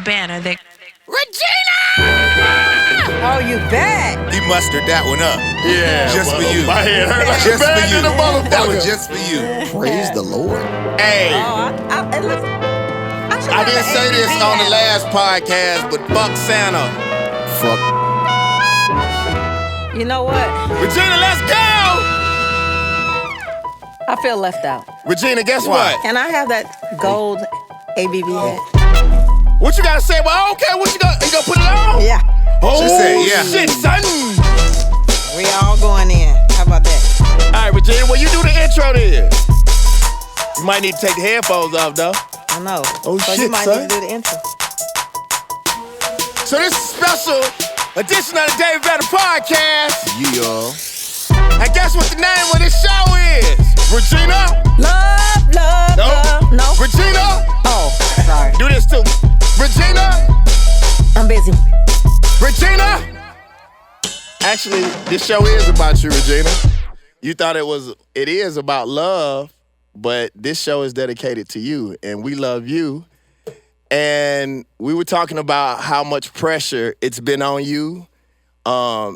Banner. Regina! Oh, you back? He mustered that one up. Yeah. Just for you. My head hurt like Just a for bag you. in a motherfucker. That was just for you. Praise the Lord. Hey, I I didn't say this on the last podcast, but fuck Santa. Fuck. You know what? Regina, let's go! I feel left out. Regina, guess what? Can I have that gold ABB hat? What you gotta say? Well, I don't care what you gonna put it on? Yeah. Oh, She said, yeah. shit, son. We all going in. How about that? All right, Regina, well, you do the intro then. You might need to take the headphones off, though. I know. Oh, so shit, you might son. need to do the intro. So this is a special edition of the David Banner Podcast. Yeah. And guess what the name of this show is? Regina? Love, No. love. No. Regina? Oh, sorry. Do this too. Regina? I'm busy. Regina? Actually, this show is about you, Regina. You thought it is about love, but this show is dedicated to you, and we love you. And we were talking about how much pressure it's been on you,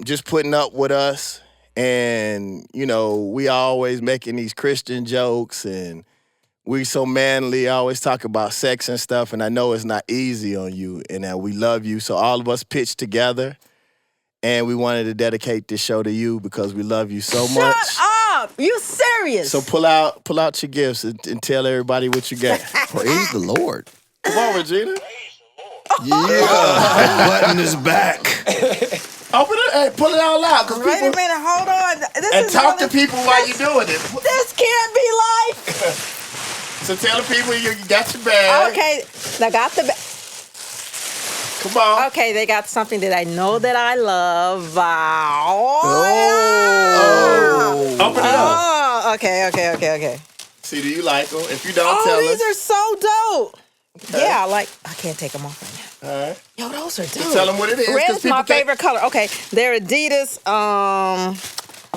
just putting up with us. And, we always making these Christian jokes, and we so manly, always talk about sex and stuff, and I know it's not easy on you, and that we love you. So all of us pitched together, and we wanted to dedicate this show to you because we love you so much. Shut up. You serious? So pull out your gifts and tell everybody what you got. Praise the Lord. Come on, Regina. Yeah. Button is back. Open it. Hey, pull it all out. Cause Wait a people, minute. Hold on. and talk to people while you're doing it. This can't be life. So tell the people you got your bag. Okay. I got the bag. Come on. Okay, they got something that I know that I love. Open it up. Oh, okay. See, do you like them? If you don't, tell these us. are so dope. Yeah, I can't take them off right now. All right. Yo, those are dope. Tell them what it is. 'cause Red is people my can't- favorite color. Okay, they're Adidas. I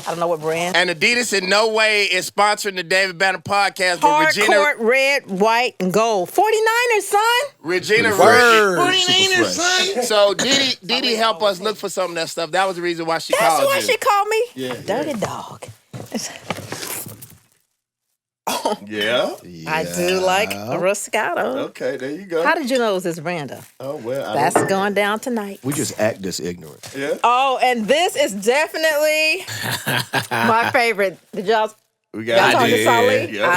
don't know what brand. And Adidas in no way is sponsoring the David Banner Podcast, but Hardcourt, red, white, and gold. 49ers, son. Regina Word. 49ers, son. So Didi helped us look for some of that stuff. That was the reason why she That's called why you. she called me. Yeah. Dirty dog. Yeah. I do like a Roscato. Okay, there you go. How did you know it was this brand, though? Oh, well. That's going down tonight. We just act this ignorant. Yeah. Oh, and this is definitely my favorite. Did y'all We y'all got talking to Salih? Yeah.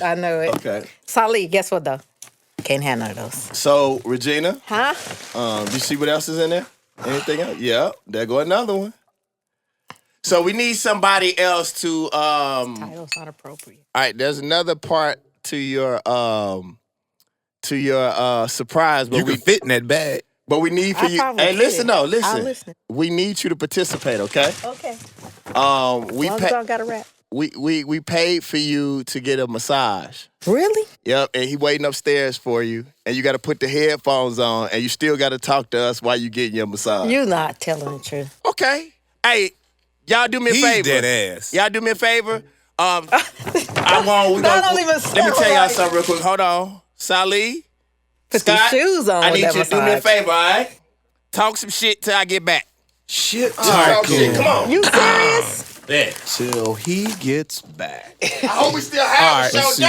I knew it. Okay. Salih, guess what, though? Can't have none of those. So, Regina, Huh? you see what else is in there? Anything else? Yeah, there go another one. So we need somebody else to Title's not appropriate. All right, there's another part to your surprise, but You can fit in that bag. but we need for I you. probably Hey, listen, could. no, I'll listen. listen. We need you to participate, okay? Okay. We As long as pay, y'all got a rap. we paid for you to get a massage. Really? Yep, and he waiting upstairs for you, and you got to put the headphones on, and you still got to talk to us while you getting your massage. You not telling the truth. Okay. Hey, y'all do me a He's favor. dead ass. Y'all do me a favor. Let me don't even tell y'all sound something real quick. Hold on. Salih, Put Scott, these shoes on I with need that you to do me a massage. favor, all right? Talk some shit till I get back. Shit Talk shit. Come on. You serious? Yeah. till he gets back. I hope we still have All right, a show. Let's see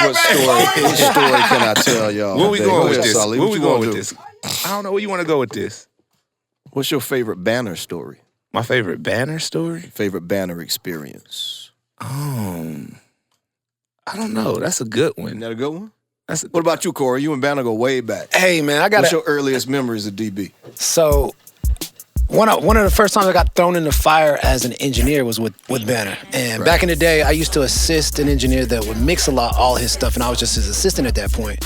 what story can I tell y'all? Where we today? going Go with ahead, this? Salih. Where What we you going gonna with do? this? I don't know where you want to go with this. What's your favorite Banner story? My favorite Banner story? Favorite Banner experience? I don't know. That's a good Isn't one. that a good one? That's What about you, Corey? You and Banner go way back. Hey man, I What's got your earliest memories of DB? so one of the first times I got thrown in the fire as an engineer was with Banner. And back in the day, I used to assist an engineer that would mix all his stuff, and I was just his assistant at that point.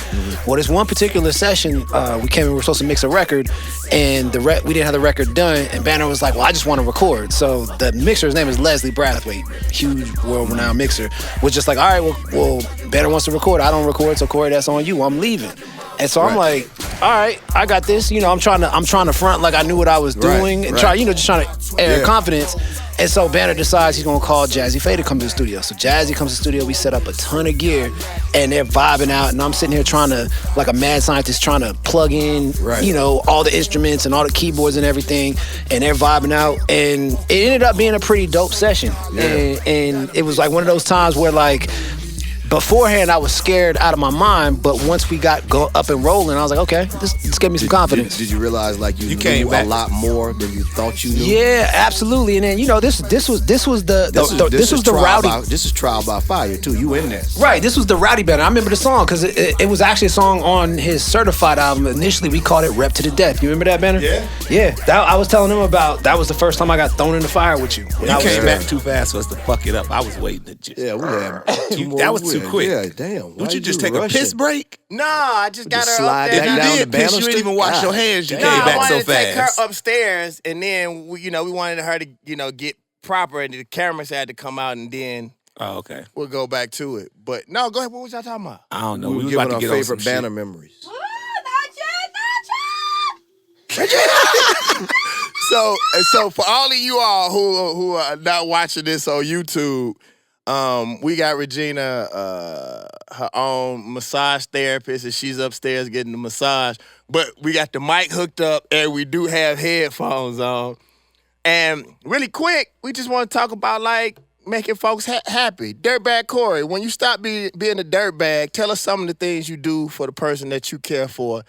Well, this one particular session, we came in, we were supposed to mix a record, and we didn't have the record done, and Banner was like, well, I just want to record. So the mixer's name is Leslie Brathwaite, huge world-renowned mixer, was just like, all right, well, Banner wants to record, I don't record, so Corey, that's on you, I'm leaving. And so I'm like, all right, I got this. You know, I'm trying to front like I knew what I was doing and just trying to air confidence. And so Banner decides he's gonna call Jazzy Faye to come to the studio. So Jazzy comes to the studio, we set up a ton of gear, and they're vibing out, and I'm sitting here trying to, like a mad scientist, trying to plug in, all the instruments and all the keyboards and everything, and they're vibing out, and it ended up being a pretty dope session. And it was like one of those times where like, beforehand, I was scared out of my mind, but once we got up and rolling, I was like, okay, this gave me some confidence. Did you realize like you came knew back a lot more than you thought you knew? Yeah, absolutely. And then this was the rowdy. This is trial by fire too. You in there? Right. This was the rowdy Banner. I remember the song because it was actually a song on his Certified album. Initially, we called it "Rep to the Death." You remember that, Banner? Yeah. Yeah. I was telling him about. That was the first time I got thrown in the fire with you. You came back too fast for us to fuck it up. I was waiting to just. Yeah, we had two more. That was too quick. Yeah, damn. Would you just take a piss break? No, I just got her slide up that there. If you down did the Banner piss, you didn't even wash your hands. You No, came I back wanted so to take fast. her upstairs, and then we wanted her to get proper, and the cameras had to come out, and then Oh, okay. we'll go back to it. But no, go ahead. What was y'all talking about? I don't know. We We were was about giving to our get on some favorite Banner shit. memories. So for all of you all who are not watching this on YouTube, we got Regina, her own massage therapist, and she's upstairs getting the massage. But we got the mic hooked up, and we do have headphones on. And really quick, we just want to talk about like making folks happy. Dirtbag Corey, when you stop being a dirtbag, tell us some of the things you do for the person that you care for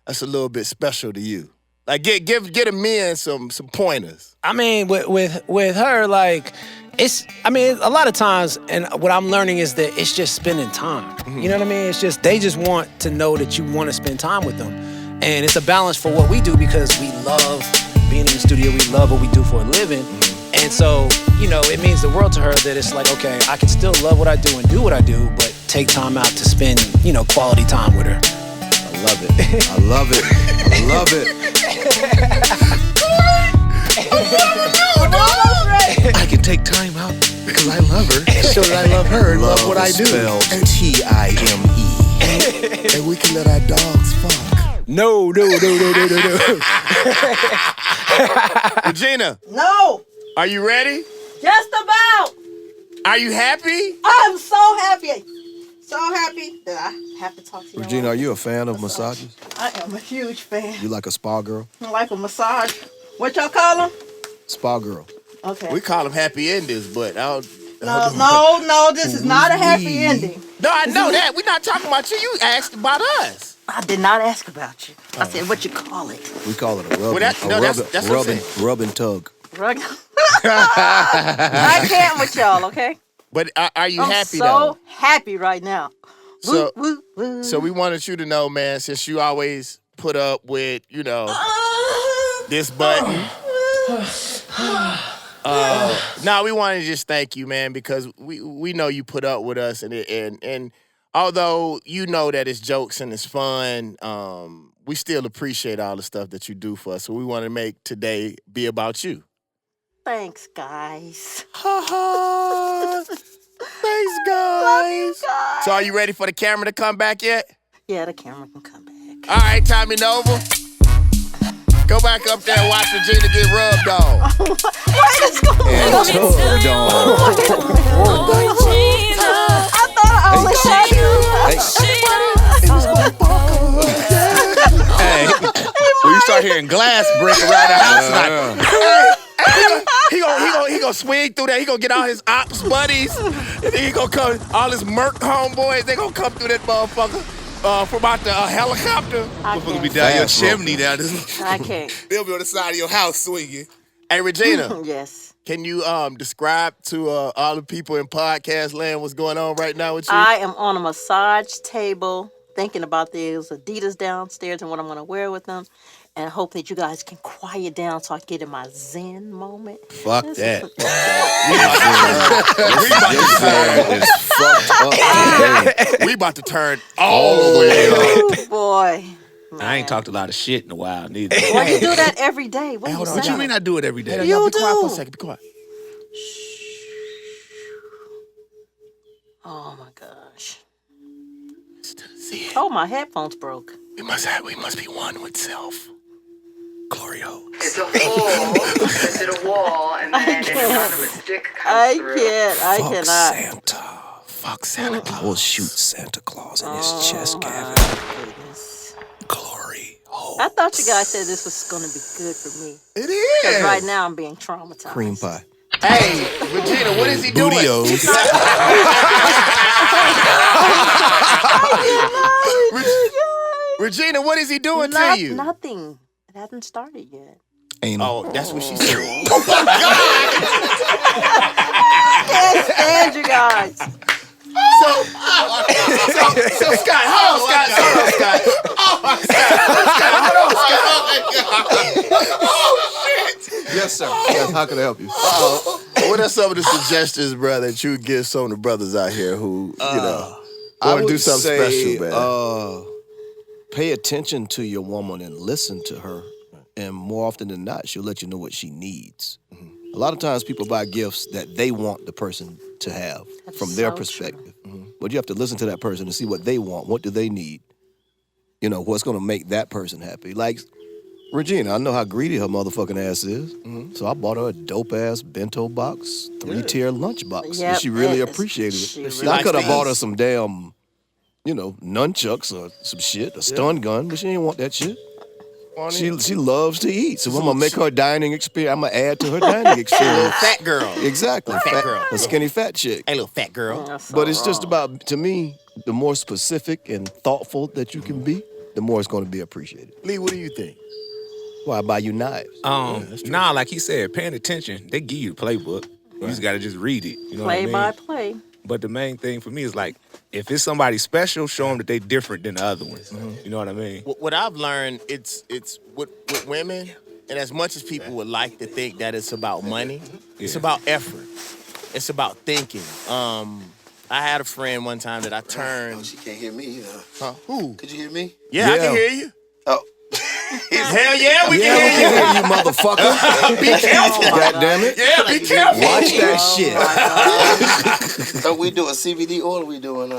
that's a little bit special to you. Like get a men some pointers. I mean, with her, like, a lot of times, and what I'm learning is that it's just spending time. Mm-hmm. You know what I mean? It's just, they just want to know that you want to spend time with them. And it's a balance for what we do because we love being in the studio. We love what we do for a living. Mm-hmm. And so, it means the world to her that it's like, okay, I can still love what I do and do what I do, but take time out to spend, quality time with her. I love it. I love it. I love it. I can take time out because I love her. Show that I love her and love what I do. Spelled Time. And we can let our dogs fuck. No. Regina, No, are you ready? just about. Are you happy? I'm so happy. So happy that I have to talk to you. Regina, are you a fan of massages? I am a huge fan. You like a spa girl? I like a massage. What y'all call them? Spa girl. Okay. We call them happy endings, but I don't. No, this is not a happy ending. No, I know that. We're not talking about you. You asked about us. I did not ask about you. I said, what you call it? We call it a rubbing. That's what I'm saying. Rub and tug. Rug. I can't with y'all, okay? But are you I'm happy so though? happy right now. So, Woo, woo. so we wanted you to know, man, since you always put up with, this button. No, we wanted to just thank you, man, because we know you put up with us, and although you know that it's jokes and it's fun, we still appreciate all the stuff that you do for us. So we want to make today be about you. Thanks, guys. Ha ha! Thanks, Love you guys. guys. So are you ready for the camera to come back yet? Yeah, the camera can come back. All right, Tommy Nova. Go back up there and watch Regina get rubbed on. What is going on? I thought I only shot you. Hey, when you start hearing glass break around the house, He gonna swing through that. He gonna get all his ops buddies. And then he gonna come, all his Merc homeboys, they gonna come through that motherfucker from out the helicopter. I motherfuckers be can't. down your chimney down this. I can't. They'll be on the side of your house swinging. Hey, Regina, Yes. can you describe to all the people in podcast land what's going on right now with you? I am on a massage table thinking about these Adidas downstairs and what I'm going to wear with them. And hoping that you guys can quiet down so I can get in my Zen moment. Fuck that. We about to turn all the way up. Oh, boy. I ain't talked a lot of shit in a while, neither. Well, you do that every day. What, hold on, What you mean I do it every day? You Be quiet for a do. second. Be quiet. Oh, my gosh. Oh, my headphones broke. We must be one with self. Glory hole. It's a hole into the wall, and then an anonymous stick comes through. I cannot. Santa. Fuck Santa Claus. We'll shoot Santa Claus in his chest cavity. Goodness. Glory hole. I thought you guys said this was going to be good for me. It Because is. right now I'm being traumatized. Cream pie. Hey, Regina, what is he doing? Bootios. Regina, what is he doing to you? Nothing. It hasn't started yet. Anal. Oh, that's what she said. Can't stand you guys. So Scott, hold on, Scott. Yes, sir. Yes, how can I help you? What are some of the suggestions, bro, that you would give some of the brothers out here who, I want to would do something say, special, man? Pay attention to your woman and listen to her. And more often than not, she'll let you know what she needs. A lot of times people buy gifts that they want the person to have That's from their so perspective. But you have to listen to that person and see what they want. What do they need? You know, what's going to make that person happy. Like Regina, I know how greedy her motherfucking ass is. So I bought her a dope-ass bento box, 3-tier lunch box. Yep, And she really it is. appreciated it. She Now, really I could have likes bought her these. some damn, nunchucks or some shit, a stun gun, but she didn't want that shit. She loves to eat. So I'm going to make her dining experience. I'm going to add to her dining experience. Fat girl. Exactly. Fat girl. A skinny fat chick. Hey, little fat girl. That's so But it's just wrong. about, to me, the more specific and thoughtful that you can be, the more it's going to be appreciated. Lee, what do you think? Why I buy you knives? Nah, like he said, paying attention, they give you the playbook. You just gotta just read it. You know Play what I mean? by play. But the main thing for me is like, if it's somebody special, show them that they different than the other ones. You know what I mean? What I've learned, it's with women, and as much as people would like to think that it's about money, it's about effort. It's about thinking. I had a friend one time that I turned. She can't hear me either. Huh? Who? Could you hear me? Yeah, I can hear you. Oh. Hell yeah, we Yeah, we can hear you. can hear you, motherfucker. Be careful. God damn it. Yeah, be careful. Watch that shit. Are we doing CBD oil or are we doing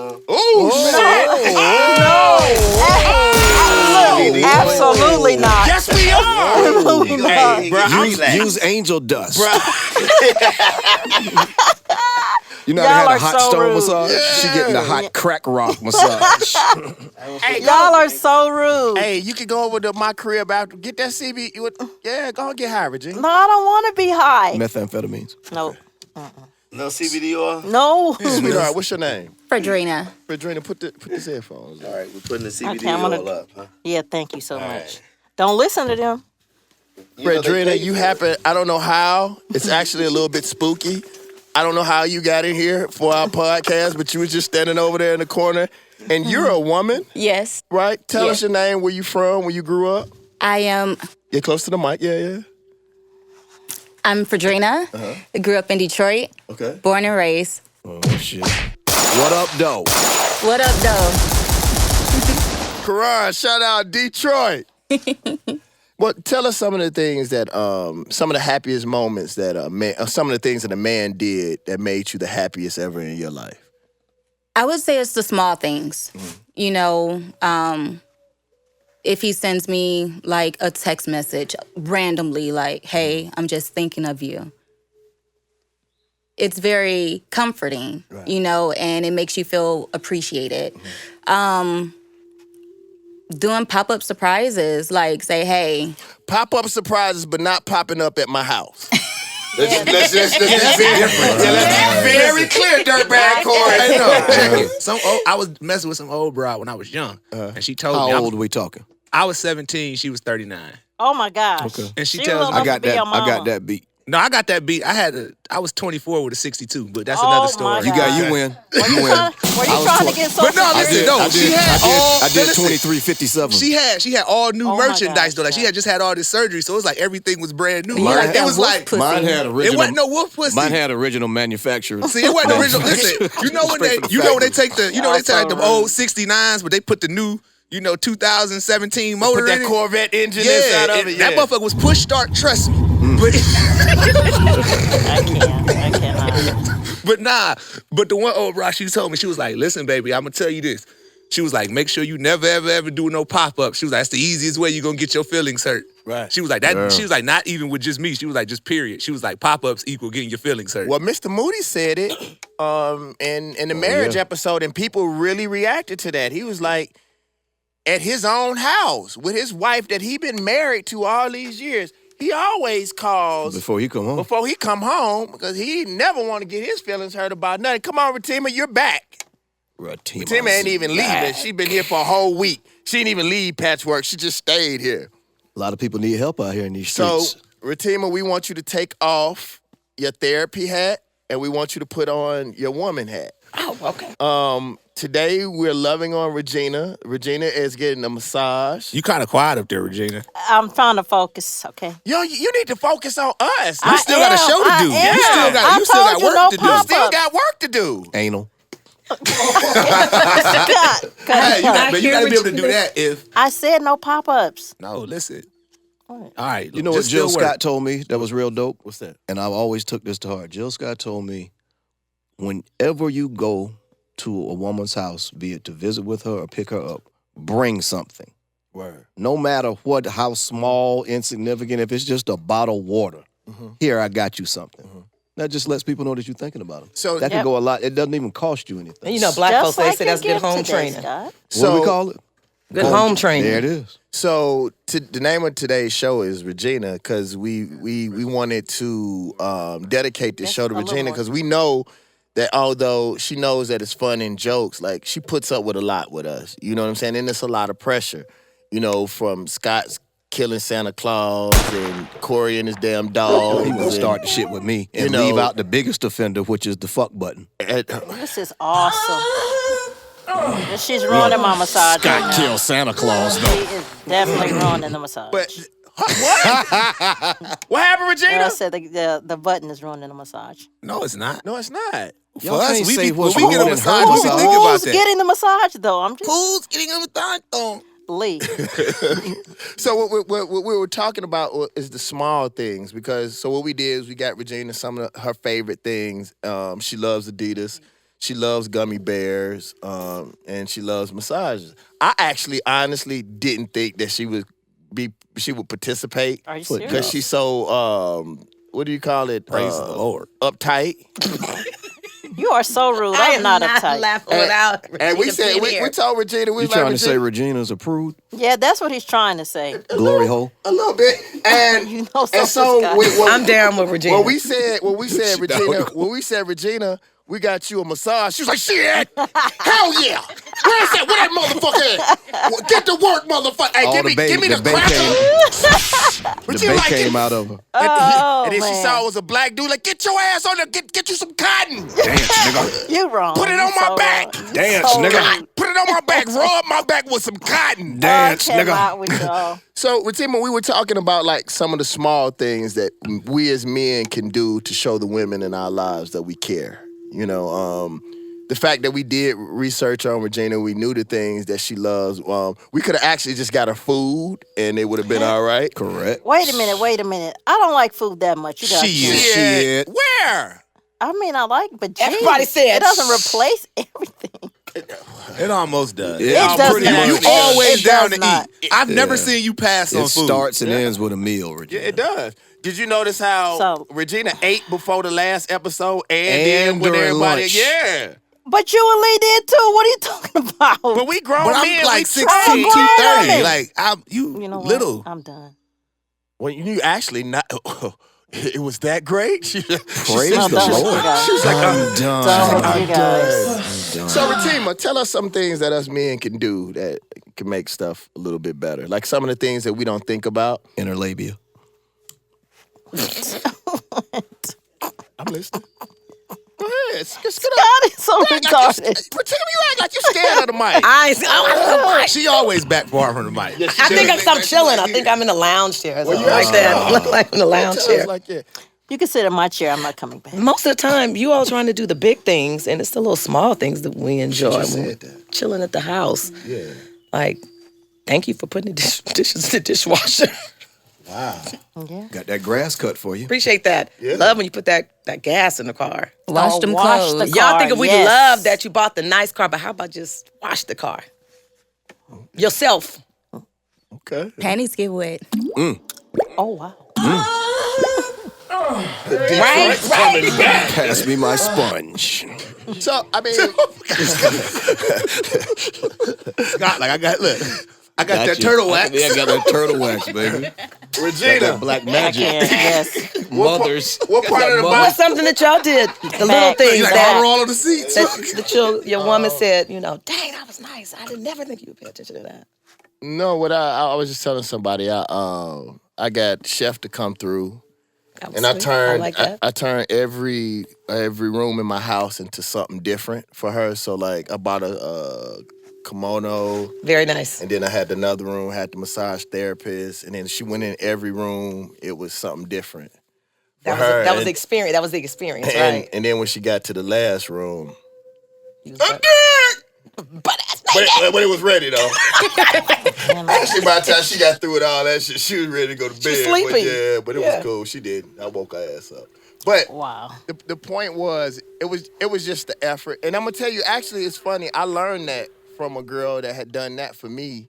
Absolutely not. Yes, we are. Absolutely not. Hey, bro, Use angel dust. bro. You know how Y'all they had are a hot so stone rude. massage? She getting a hot crack rock massage. Y'all are so rude. Hey, you can go over to my crib after get that CB. Yeah, go and get high, Regina. No, I don't want to be high. Methamphetamines. No. no CBD oil? No. Sweetheart, what's your name? Regina. Regina, put this headphones on. All right, we're putting the CBD Okay, I'm gonna- oil up, huh? Yeah, thank you so much. Don't listen to them. You know they Regina, pay you for it. happen, I don't know how. It's actually a little bit spooky. I don't know how you got in here for our podcast, but you was just standing over there in the corner. And you're a woman, Yes, right? Tell Yeah. us your name, where you from, where you grew up. I am. Get close to the mic, yeah. I'm Regina. Grew up in Detroit. Okay. Born and raised. Oh, shit. What up, though? What up, though? Karina, shout out Detroit. Well, tell us some of the things that, some of the happiest moments that some of the things that a man did that made you the happiest ever in your life. I would say it's the small things. You know, if he sends me like a text message randomly, like, hey, I'm just thinking of you. It's very comforting, you know, and it makes you feel appreciated. Doing pop-up surprises, like say, hey. Pop-up surprises, but not popping up at my house. Let's just be different. Very clear, dirtbag Corey. Hey, no, check it. I was messing with some old broad when I was young, and she told me How old are we talking? I was 17, she was 39. Oh my gosh. Okay. And she She tells look me, I got be that. your I got mama. that beat. no, I got that beat. I was 24 with a 62, but that's Oh, another my story. You God. You win. Were you You win. trying I was to tw- get so But no, listen, no, she had all. I did listen, 2357. She had all new Oh my merchandise gosh, though. Like she yeah. had just had all this surgery, so it was like everything was brand new. You Mine like had- that it was wolf like pussy. Mine had original. it wasn't no wolf pussy. Mine had original manufacturer. See, it wasn't original. Listen, you know when they, they take the, they take like the old 69s, but they put the new, 2017 motor Put that in it. Corvette engine inside of it. That motherfucker was push start. Trust me. But I cannot. But the one old bro, she told me, she was like, listen, baby, I'm gonna tell you this. She was like, make sure you never, ever do no pop-up. She was like, that's the easiest way you're going to get your feelings hurt. Right. She was like, that. She was like, not even with just me. She was like, just period. She was like, pop-ups equal getting your feelings hurt. Well, Mr. Moody said it in the marriage episode, and people really reacted to that. He was like, at his own house with his wife that he been married to all these years, he always calls Before he come home because he never want to get his feelings hurt about nothing. Come on, Retima, you're back. Retima ain't even leaving. She been here for a whole week. She didn't even leave Patchwork. She just stayed here. A lot of people need help out here in these streets. So, Retima, we want you to take off your therapy hat and we want you to put on your woman hat. Oh, okay. Today, we're loving on Regina. Regina is getting a massage. You kind of quiet up there, Regina. I'm trying to focus, okay? Yo, you need to focus on us. You still got a show to do. I You still got work to do. You still got work to do. Anal. God. Hey, you gotta be able to do that if... I said no pop-ups. No, listen. All right. You know what just Jill still work. Scott told me that was real dope? What's that? And I've always took this to heart. Jill Scott told me, whenever you go to a woman's house, be it to visit with her or pick her up, bring something. Word. No matter what, how small, insignificant, if it's just a bottle of water, here, I got you something. That just lets people know that you're thinking about them. So that can go a lot. It doesn't even cost you anything. And you know, black Just folks, like they say that's a good gift home today, training. Scott. What do we call it? Good home training. There it is. So the name of today's show is Regina because we wanted to dedicate this show to Regina because we know that although she knows that it's fun and jokes, like she puts up with a lot with us. You know what I'm saying? And it's a lot of pressure, you know, from Scott's killing Santa Claus and Corey and his damn dog. He would start the shit with me and you know, leave out the biggest offender, which is the fuck button. This is awesome. She's ruining my massage. Scott killed Santa Claus, She though. is definitely ruining the massage. But what? What happened, Regina? I said the button is ruining the massage. No, it's not. No, it's not. For Y'all us, can't we say be, what's when we get wrong a in her massage, we be massage. thinking about Who's that. getting the massage though? I'm just Who's getting a massage, though? Lee. So what we were talking about is the small things because so what we did is we got Regina some of her favorite things. She loves Adidas, she loves gummy bears, and she loves massages. I actually honestly didn't think that she would participate. Are you serious? Because she's so what do you call it? Praise the Lord. Uptight. You are so rude. I I'm am not not uptight. laughing without And we Regina said being here. we told Regina we You like trying to say Regina Regina's a prude? Yeah, that's what he's trying to say. Glory hole? a little bit, and You know and so something, Scott. I'm down with Regina. When we said Regina, we got you a massage. She was like, shit, hell yeah. Where's that? Where that motherfucker at? Well, get to work, motherfucker. Hey, All give me the bait cracker. The Regina bait like came it. out of her. Oh, And then she man. saw it was a black dude. Like, get your ass on there. Get you some cotton. Dance, nigga. You wrong. Put it on You my so back. wrong. Dance, So nigga. wrong. Put it on my back. Rub my back with some cotton. Dance, I cannot nigga. with y'all. So, Retima, we were talking about like some of the small things that we as men can do to show the women in our lives that we care. You know, the fact that we did research on Regina, we knew the things that she loves. We could have actually just got her food and it would have been all right. Correct. Wait a minute. I don't like food that much. You guys know. Shit. Where? I mean, I like, but geez, Everybody said it doesn't replace everything. It almost does. It does pretty not. much You always It down does to not. eat. I've never seen you pass on It food. starts and ends with a meal, Regina. Yeah, it does. Did you notice how So- Regina ate before the last episode and then when during everybody? lunch. Yeah. But you and Lee did too. What are you talking about? But we grown But men. I'm like we 16, try. 230. women. Like, You know what? little. I'm done. Well, you actually not. It was that great. She Praise I'm the done with Lord. you guys. She was like, I'm done. Done with you guys. So, Retima, tell us some things that us men can do that can make stuff a little bit better. Like some of the things that we don't think about. Interlabia. I'm listening. Go ahead. Just get up. God is so Act like retarded. Retima, you act like you're scared of the mic. She always back far from the mic. I think I'm chilling. I think I'm in the lounge chair or something like that. Look like in the lounge Tell chair. us like that. You can sit in my chair. I'm not coming back. Most of the time, you all trying to do the big things, and it's the little small things that we enjoy. just when said we're that. chilling at the house. Yeah. Like, thank you for putting the dishes in the dishwasher. Yeah. Got that grass cut for you. Appreciate that. Love when you put that gas in the car. Wash Oh, them wash clothes. the Y'all car, thinking we yes. love that you bought the nice car, but how about just wash the car? Yourself. Okay. Panties get wet. Oh wow. Right? Pass me my sponge. So I mean, Scott, like I got that Gotcha. turtle wax. Yeah, I got that turtle wax, baby. Got Regina, that black magic. Yes. Mothers. what part of the Mother- What's something that y'all did? The little Back. things You like that, armor all of the seats. your woman said, you know, dang, that was nice. I didn't never think you would pay attention to that. no, what I was just telling somebody, I got chef to come through. That was And I sweet. turned, like that. I turned every room in my house into something different for her. So like I bought a kimono, Very nice. and then I had another room, had the massage therapist, and then she went in every room. It was something different for That her. was the experience. That was the experience, and, right? and then when she got to the last room, You was I like, did. But that's When it was ready though. Actually, by the time she got through with all that shit, she was ready to go to bed. was sleeping. But it was cool. She did. I woke her ass up. But Wow. the point was, it was just the effort. And I'm gonna tell you, actually, it's funny. I learned that from a girl that had done that for me,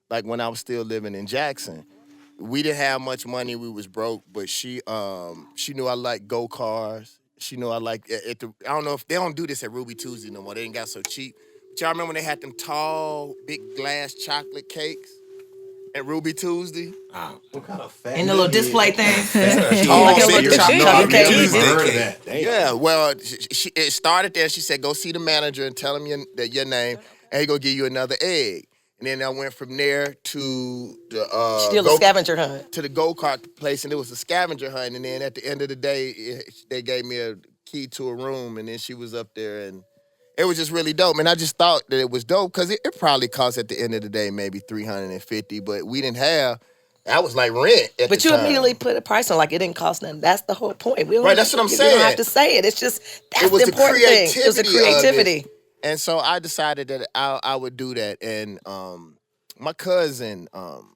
like when I was still living in Jackson. We didn't have much money. We was broke, but she knew I liked go-cars. She knew I liked I don't know if they don't do this at Ruby Tuesday no more. They ain't got so cheap. But y'all remember when they had them tall, big glass chocolate cakes at Ruby Tuesday? in the little display thing. Tall, Like a big little chocolate chocolate cake. cake. Heard of that. Yeah, well, it started there. She said, go see the manager and tell him your name, and he gonna give you another egg. And then I went from there to the Still a scavenger hunt. to the go-kart place, and it was a scavenger hunt. And then at the end of the day, they gave me a key to a room, and then she was up there, and it was just really dope. And I just thought that it was dope because it probably cost at the end of the day maybe $350, but we didn't have. That was like rent. But you immediately put a price on, like it didn't cost nothing. That's the whole point. We don't Right, that's what I'm You saying. don't have to say it. It's just that's It was the the important thing. It was the creativity of it. creativity. And so I decided that I would do that. And my cousin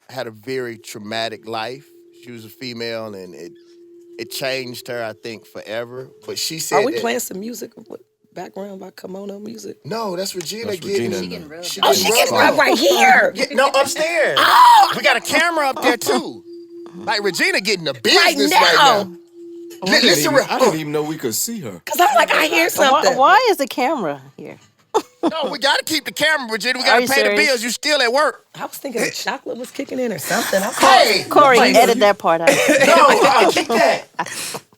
had a very traumatic life. She was a female, and it changed her, I think, forever. But she said, Are we playing some music? What, background by kimono music? No, that's Regina That's getting. Regina. She getting real. She Oh, she getting gets rough. right here. No, upstairs. We got a camera up there too. Like Regina getting the business right now. now. Listen, I didn't even know we could see her. Cause I'm like, I hear something. Why is the camera here? no, we got to keep the camera, Regina. We Are got to you pay the serious? bills. You still at work. I was thinking the chocolate was kicking in or something. Hey, Corey, edit that part out. no, keep that.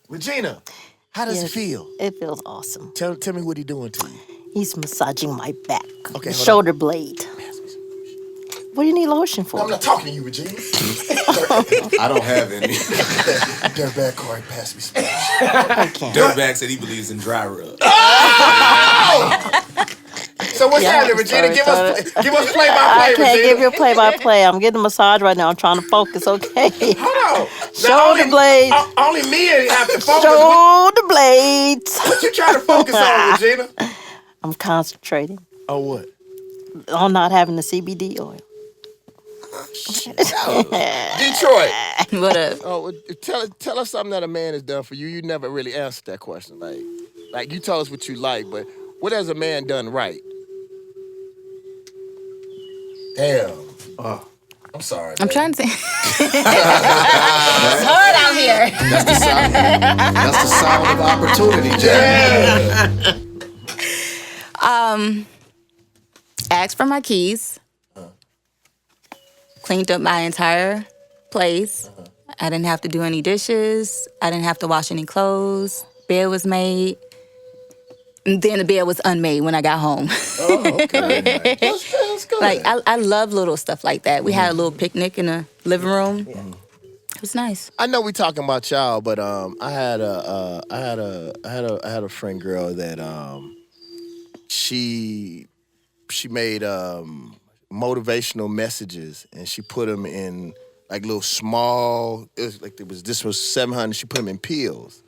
Regina, how does it feel? It feels awesome. Tell me what he doing to you. He's massaging my back. Okay, The hold shoulder blade. What do you need lotion for? I'm not talking to you, Regina. I don't have any. Dirtbag Corey, pass me some. Okay. Dirtbag said he believes in dry rub. So what's happening, Regina? Give us play by I play, can't Regina. give you a play-by-play. I'm getting a massage right now. I'm trying to focus, okay? Hold on. Shoulder blades. Only men have to focus. Shoulder blades. What you trying to focus on, Regina? I'm concentrating Oh, what? on not having the CBD oil. Detroit. What up? Oh, well, tell us something that a man has done for you. You never really answered that question. Like you told us what you like, but what has a man done right? Damn. I'm sorry. I'm baby. trying to. It's hard out here. That's the sound of opportunity, Jack. Asked for my keys. Cleaned up my entire place. I didn't have to do any dishes. I didn't have to wash any clothes. Bed was made. And then the bed was unmade when I got home. Oh, okay. That's good. Like, I love little stuff like that. We had a little picnic in the living room. It was nice. I know we talking about y'all, but I had a friend girl that she made motivational messages, and she put them in like little small. This was 700. She put them in pills,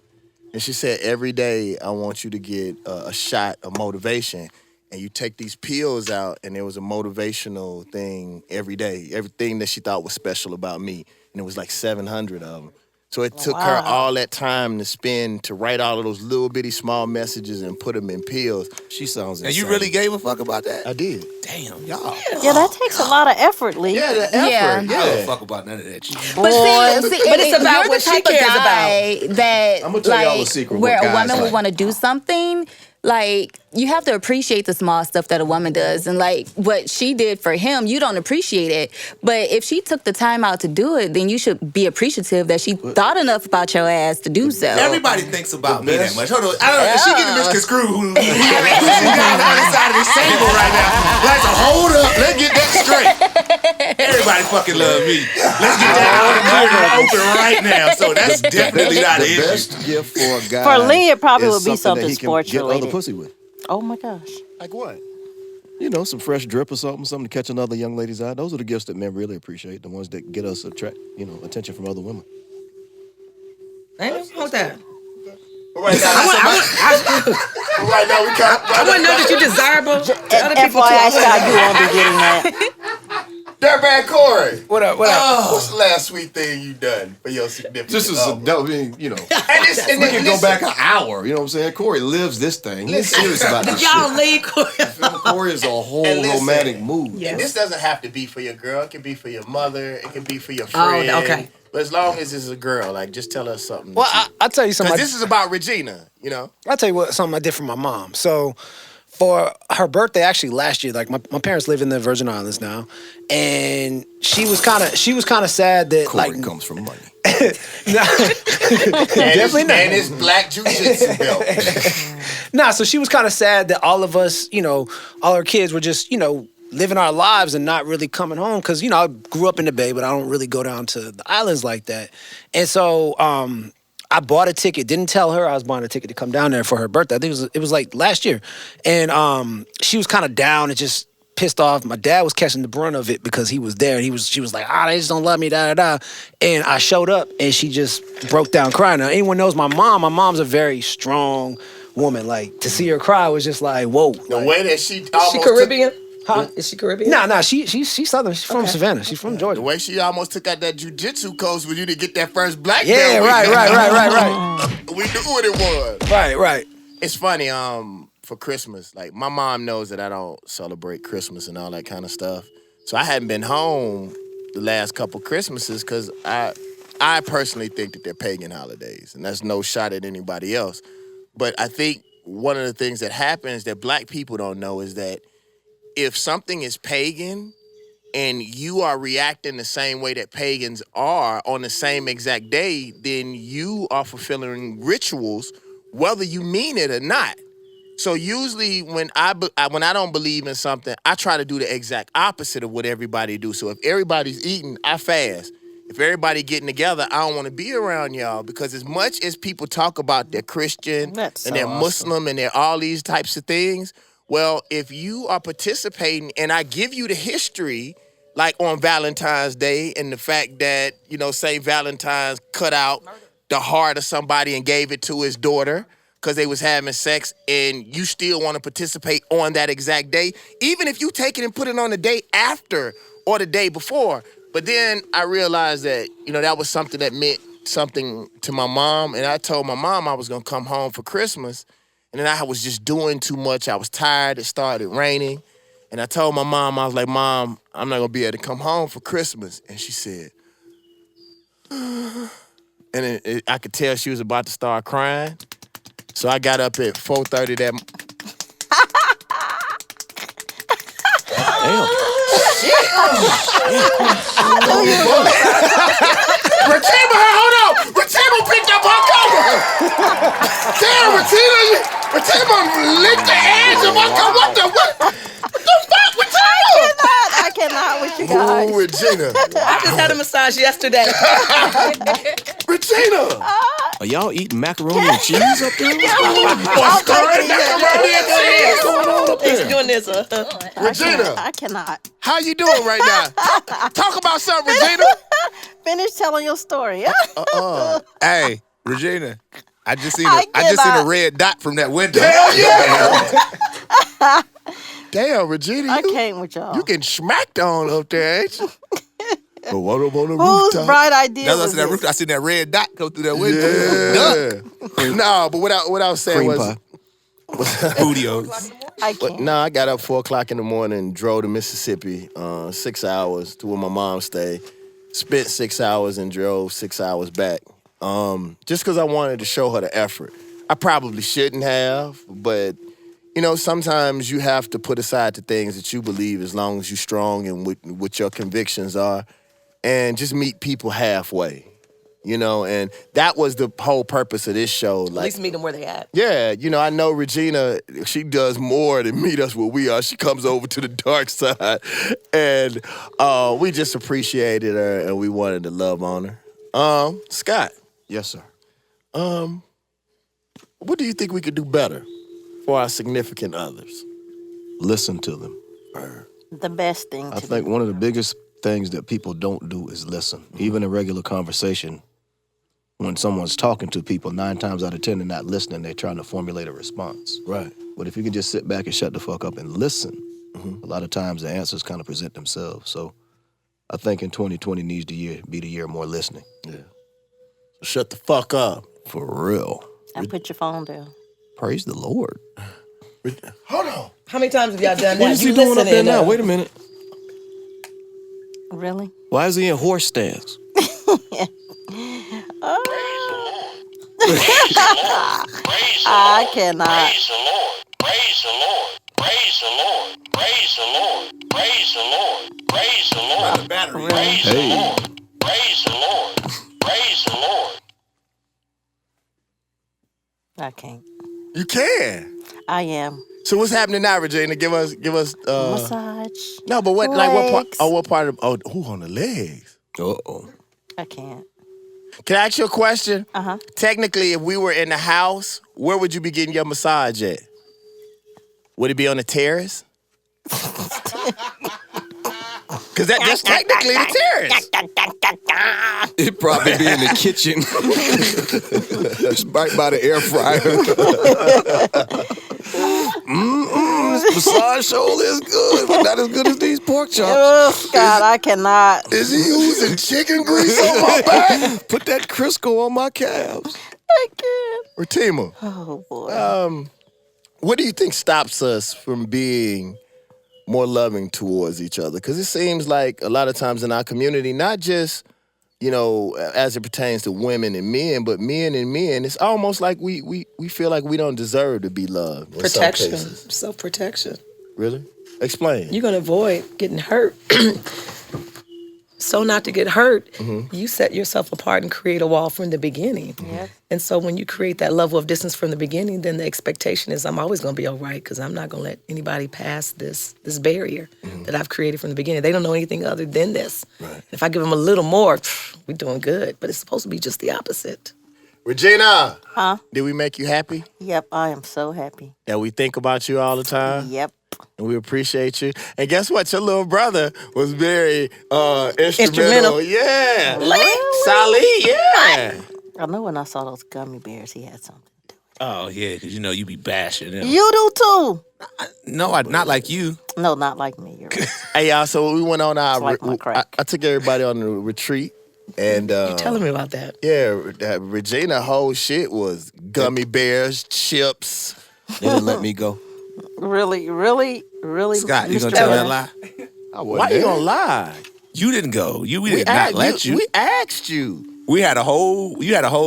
and she said every day I want you to get a shot of motivation, and you take these pills out, and there was a motivational thing every day, everything that she thought was special about me, and it was like 700 of them. So it took her all that time to spend to write all of those little bitty small messages and put them in pills. She sounds And insane. you really gave a fuck about that? I did. Damn, y'all. Yeah, that takes a lot of effort, Lee. Yeah, the effort. Yeah. I don't give a fuck about none of that shit. But it's about you're what the she type of cares about. guy that, I'm gonna tell y'all a secret where what a guys woman like. would want to do something. Like, you have to appreciate the small stuff that a woman does. And, like, what she did for him, you don't appreciate it. But if she took the time out to do it, then you should be appreciative that she thought enough about your ass to do so. Everybody thinks about me that much. Hold on. I don't know. Is she getting misconstrued? Who's on the other side of this table right now? Like, so hold up. Let's get that straight. Everybody fucking love me. Let's get that out of clear and open right now. So that's definitely not an The issue. best gift for a guy. For Lee, it probably is would be that something he can sports get related. other pussy with. Oh my gosh. Like what? You know, some fresh drip or something to catch another young lady's eye. Those are the gifts that men really appreciate. The ones that get us attention from other women. Ain't nothing wrong with that. Right now, we can't. I wouldn't know that you're desirable to other people FYI, too. Scott, you won't be getting that. Dirtbag Corey. What up? What up? What's the last sweet thing you done for your significant This is other? I mean, you know. And We can go back an hour. You know what I'm saying? Corey lives this thing. He's serious about this Y'all shit. leave. Corey is a whole And listen, romantic mood. Yeah. And this doesn't have to be for your girl. It can be for your mother. It can be for your friend. okay. But as long as it's a girl, like, just tell us something. Well, I'll tell you something. Because this is about Regina, you know? I'll tell you something I did for my mom. So for her birthday, actually last year, like my parents live in the Virgin Islands now, and she was kind of sad that Corey comes from money. Definitely not. And his black jiu-jitsu belt. Nah, so she was kind of sad that all of us, all our kids were just, living our lives and not really coming home. Because, I grew up in the Bay, but I don't really go down to the islands like that. And so I bought a ticket. Didn't tell her I was buying a ticket to come down there for her birthday. I think it was like last year. And she was kind of down and just pissed off. My dad was catching the brunt of it because he was there. And she was like, they just don't love me, da. And I showed up and she just broke down crying. Now, anyone knows my mom's a very strong woman. Like, to see her cry was just like, whoa. The way that she Is almost she Caribbean? Huh? Is she Caribbean? Nah, she's Southern. She's from Savannah. She's from Georgia. The way she almost took out that jiu-jitsu coach for you to get that first black Yeah, belt. right. We knew what it was. Right. It's funny, for Christmas, like, my mom knows that I don't celebrate Christmas and all that kind of stuff. So I hadn't been home the last couple Christmases because I personally think that they're pagan holidays, and that's no shot at anybody else. But I think one of the things that happens that black people don't know is that if something is pagan and you are reacting the same way that pagans are on the same exact day, then you are fulfilling rituals, whether you mean it or not. So usually when I don't believe in something, I try to do the exact opposite of what everybody do. So if everybody's eating, I fast. If everybody getting together, I don't want to be around y'all because as much as people talk about they're Christian and they're Muslim and they're all these types of things, well, if you are participating and I give you the history, like on Valentine's Day and the fact that, St. Valentine's cut out the heart of somebody and gave it to his daughter because they was having sex and you still want to participate on that exact day, even if you take it and put it on the day after or the day before. But then I realized that, that was something that meant something to my mom. And I told my mom I was going to come home for Christmas. And then I was just doing too much. I was tired. It started raining. And I told my mom, I was like, Mom, I'm not going to be able to come home for Christmas. And she said, and I could tell she was about to start crying. So I got up at 4:30 that morning. Regina, hold on! Regina picked up her cover! Damn, Regina licked the edge of my cover. What the fuck, Regina? I cannot with you guys. Ooh, Regina. I just had a massage yesterday. Regina! Are y'all eating macaroni and cheese up there? What's going on up He's there? doing this. Regina, I cannot. how you doing right now? Talk about something, Regina. Finish telling your story. Hey, Regina, I just seen I a red dot from that window. Hell yeah! Damn, Regina, I can't with y'all. you getting smacked on up there, ain't you? But what up on the Whose rooftop? bright idea That's was what I this? said. I seen that red dot go through that window. Yeah. No, but what I was saying Cream was, pie. Studios. I can't. no, I got up 4 o'clock in the morning and drove to Mississippi, 6 hours to where my mom stayed. Spent 6 hours and drove 6 hours back. Just because I wanted to show her the effort. I probably shouldn't have, but you know, sometimes you have to put aside the things that you believe as long as you're strong and what your convictions are, and just meet people halfway. You know, and that was the whole purpose of this show. At Like, least meet them where they at. yeah, you know, I know Regina, she does more than meet us where we are. She comes over to the dark side. And we just appreciated her and we wanted to love on her. Scott, Yes, sir. what do you think we could do better for our significant others? Listen to them. The best thing I to think do. one of the biggest things that people don't do is listen. Even in regular conversation, when someone's talking to people, 9 times out of 10, they're not listening. They're trying to formulate a response. Right. But if you can just sit back and shut the fuck up and listen, a lot of times the answers kind of present themselves. So I think in 2020 needs to be the year of more listening. Yeah. Shut the fuck up. For real. And put your phone down. Praise the Lord. Hold on. How many times have y'all done that? What is he doing up there now? Wait a minute. Really? Why is he in horse stance? I cannot. Praise the Lord. Praise the Lord. Praise the Lord. Praise the Lord. Praise the Lord. Praise the Lord. Battery. Praise the Hey. Lord. Praise the Lord. Praise the Lord. I can't. You can. I am. So what's happening now, Regina? Give us Massage. no, but what like what part Legs. what part of who on the legs? Uh-oh. I can't. Can I ask you a question? Uh-huh. Technically, if we were in the house, where would you be getting your massage at? Would it be on the terrace? Because that's technically the terrace. It'd probably be in the kitchen. Just right by the air fryer. This massage show is good, but not as good as these pork chops. Oh, Scott, I cannot. Is he using chicken grease on my back? Put that Crisco on my calves. I can't. Ratima, Oh, boy. what do you think stops us from being more loving towards each other? Because it seems like a lot of times in our community, not just, you know, as it pertains to women and men, but men and men, it's almost like we feel like we don't deserve to be loved in some Protection. cases. Self-protection. Really? Explain. You're going to avoid getting hurt. So not to get hurt, you set yourself apart and create a wall from the beginning. Yes. And so when you create that level of distance from the beginning, then the expectation is I'm always going to be all right because I'm not going to let anybody pass this barrier that I've created from the beginning. They don't know anything other than this. Right. If I give them a little more, we're doing good. But it's supposed to be just the opposite. Regina, Huh? did we make you happy? Yep, I am so happy. That we think about you all the time? Yep. And we appreciate you. And guess what? Your little brother was very instrumental. Instrumental. Yeah. Really? Sally, yeah. I know when I saw those gummy bears, he had something to do. Oh, yeah, because you know you be bashing them. You do too. No, not like you. No, not like me. You're right. Hey, y'all, so we went on our... It's like my crack. I took everybody on the retreat. And You're telling me about that. yeah, Regina whole shit was gummy bears, chips. They didn't let me go. Really, Scott, you Mr. gonna tell Bear. that lie? Why you gonna lie? You didn't go. We did not let you. We asked you. You had a whole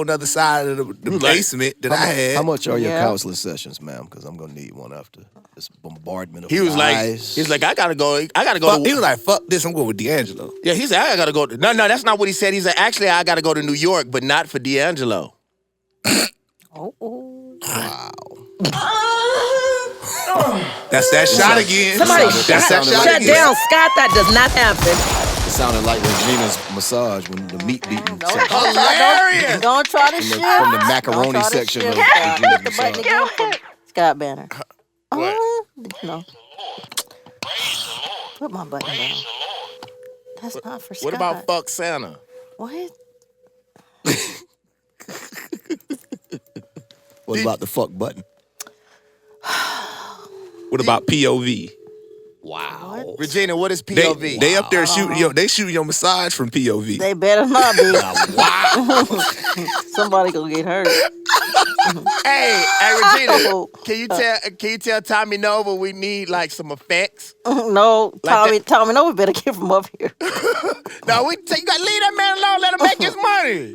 nother side of the basement that I had. How much are your Yeah. counseling sessions, ma'am? Because I'm gonna need one after this bombardment of He was lies. like, I gotta go. Fuck, he was like, fuck this, I'm going with D'Angelo. Yeah, he said, I gotta go. No, that's not what he said. He said, actually, I gotta go to New York, but not for D'Angelo. Oh. That's that shot again. Somebody That's that shot shut again. down. Scott, that does not happen. It sounded like Regina's massage when the meat beating section. Hilarious. Don't try to shift. From the macaroni Don't try to section of shift. Regina's Hit the button massage. again for Scott Banner. What? No. Put my button down. That's not for Scott. What about fuck Santa? What? What about the fuck button? What about POV? Wow. Regina, what is POV? They up there shooting they shooting your massage from POV. They better not be. Wow. Somebody gonna get hurt. Hey, Regina, Oh. can you tell Tommy Nova we need like some effects? No, Like Tommy, no, we better get from up here. No, you gotta leave that man alone. Let him make his money.